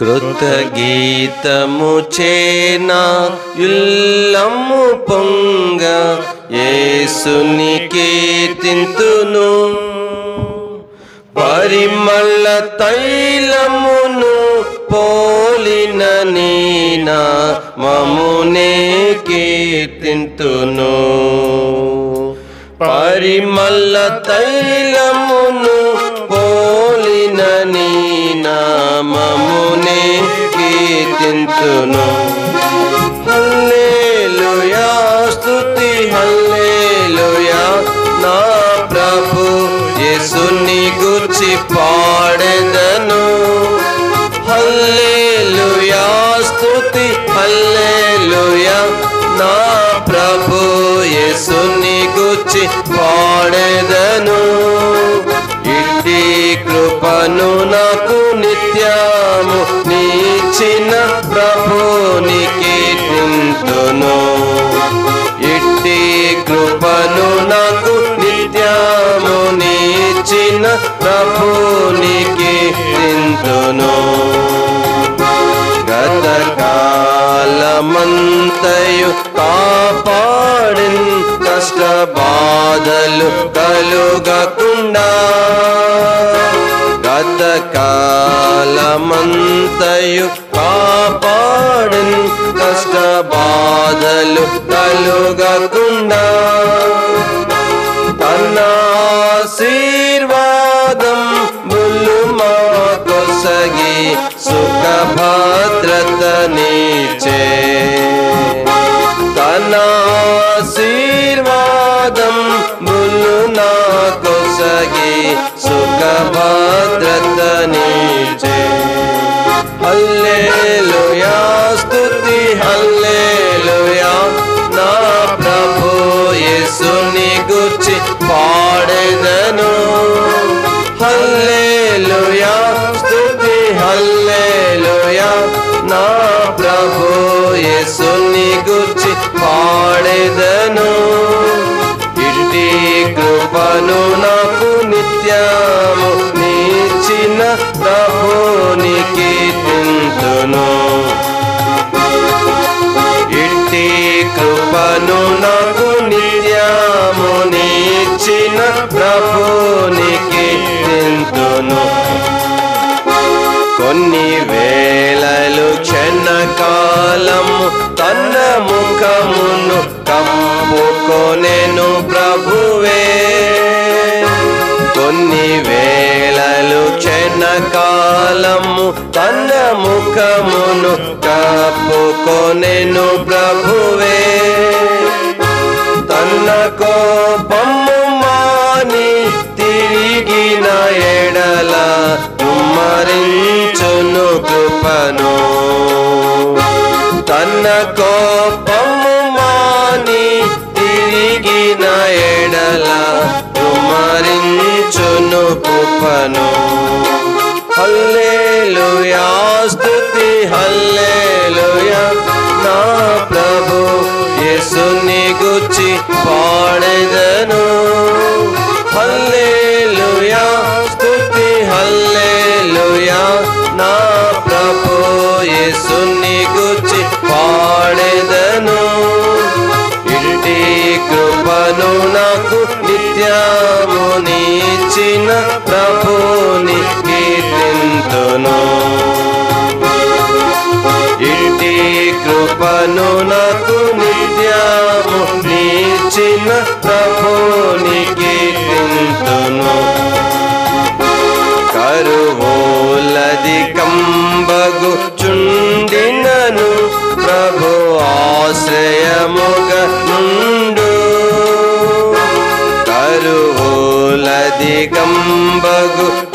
కృతగీతము చేనా యుల్లము పొంగ యేసుని కీర్తింతును. పరిమళ తైలమును పోలిన నీ నామమునే కీర్తింతును. పరిమళ తైలమును పోలిన నీ నామమునే కీర్తింతును. హల్లెలూయా స్తుతి హల్లెలూయా నా ప్రభు యేసుని గూర్చి పాడెదను. హల్లెలూయా స్తుతి హల్లెలూయా నా ప్రభు యేసుని గూర్చి పాడెదను. ఇట్టి కృపను నాకు నిత్యము నీచిన ప్రభుని కీర్తింతును. ఇట్టి కృపను నాకు నిత్యము నీచిన ప్రభుని కీర్తింతును. గతకాలమంతయు కాపాడిన్ కష్ట బాధలు కలుగకుండా. గతకాలమంతయు కాపాడిన్ కష్ట బాధలు కలుగకుండా. తన ఆశీర్వాదం బుల్లు మా కొసగి సుఖ భద్రతనిచ్చే. తన ఆశీర్వాదం బుల్లు నా కొసగి సుఖ భద్రతనిచ్చే. హల్లెలూయా స్తుతి హల్లెలూయా నా ప్రభు యేసుని గూర్చి పాడెదను. హల్లెలూయా స్తుతి హల్లెలూయా నా ప్రభు యేసుని గూర్చి పాడెదను. ఇట్టి కృపను నాకు నిత్యము నీచిన ప్రభుని కీర్తింతును. ఇట్టి కృపను నాకు నిత్యము నీచిన ప్రభుని కీర్తింతును. కొన్ని వేళలు క్షణకాలము తన ముఖమును కప్పుకొనెను ప్రభువే. కొన్ని వేళలు క్షణకాలము తన ముఖమును కప్పుకొనెను ప్రభువే. తన కోపము మాని తిరిగిన ఎడల కుమ్మరించును కృపను. తన కోపము మాని తిరిగిన ఎడల కుమ్మరించును కృపను. హల్లెలూయా స్తుతి హల్లెలూయా నా ప్రభు యేసుని గూర్చి పాడెదను. హల్లెలూయా స్తుతి హల్లెలూయా నా ప్రభు యేసుని గూర్చి పాడెదను. ఇట్టి కృపను నాకు నిత్యము నీచిన ప్రభుని కీర్తింతును. ఇట్టి కృపను నాకు నిత్యము నీచిన ప్రభుని కీర్తింతును. కరువోలధికంబగు చుండినను ప్రభు ఆశ్రయముగ నుండు. కరువోలధికంబగు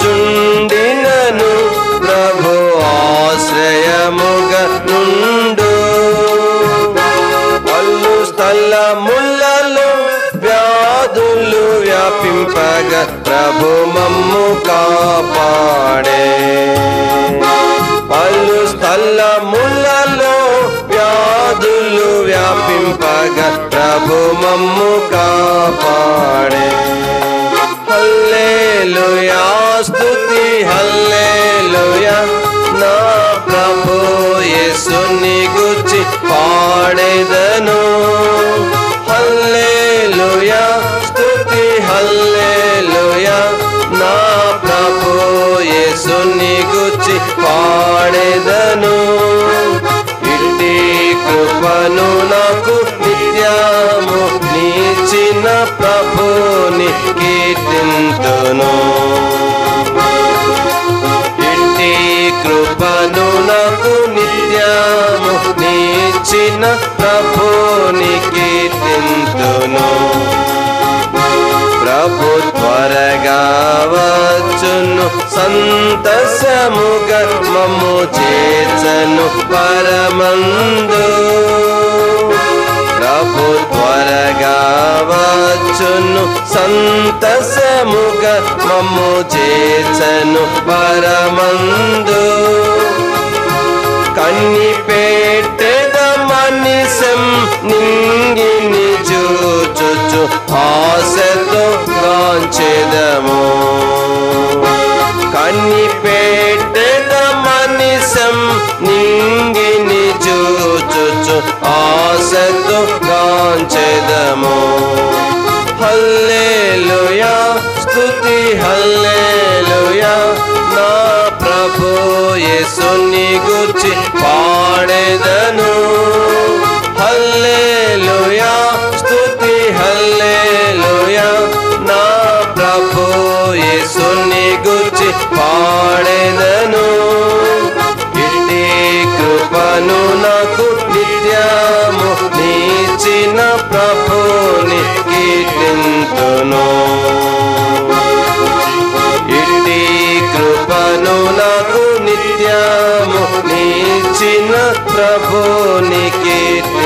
చుండినను ప్రభు ఆశ్రయముగ నుండు. పల్లు స్థలములలో వ్యాధులు వ్యాపింపగ ప్రభు మమ్ము కాపాడే. పలు స్థలములలో వ్యాధులు వ్యాపింపగ ప్రభు మమ్ము కాపాడే. హల్లెలూయా స్తుతి హల్లెలూయా నా యేసుని గూర్చి పాడెదను. హల్లెలూయా స్తుతి హల్లెలూయా, నా ప్రభు యేసుని గూర్చి పాడెదను. ఇట్టి కృపను నాకు నిత్యము నీచిన ప్రభుని కీర్తింతును. ఇట్టి కృపను నాకు నిత్యము నీచిన ప్రభుని కీర్తింతును. ప్రభు త్వరగా వచ్చును, సంతసముగా మమ్ము చేర్చను పరమందు. ప్రభు త్వరగా వచ్చును, సంతసముగా మమ్ము చేర్చను పరమందు. కన్ని పెట్టెద మనిషం నింగిని చూచుచు ఆశతో గాంచెదము. కన్ని పెట్టెద మనిషం నింగిని చూచుచు ఆశతో గాంచెదము. హల్లెలూయా స్తుతి హల్లెలూయా, నా ప్రభు యేసుని గూర్చి పాడెదను. హల్లెలూయా స్తుతి హల్లెలూయా, నా ప్రభు యేసుని గూర్చి పాడెదను. ఇట్టి కృపను నాకు నిత్యము నీచిన ప్రభుని కీర్తింతును. ఇట్టి కృపను నాకు నిత్యము నీచిన ప్రభుని కీర్తి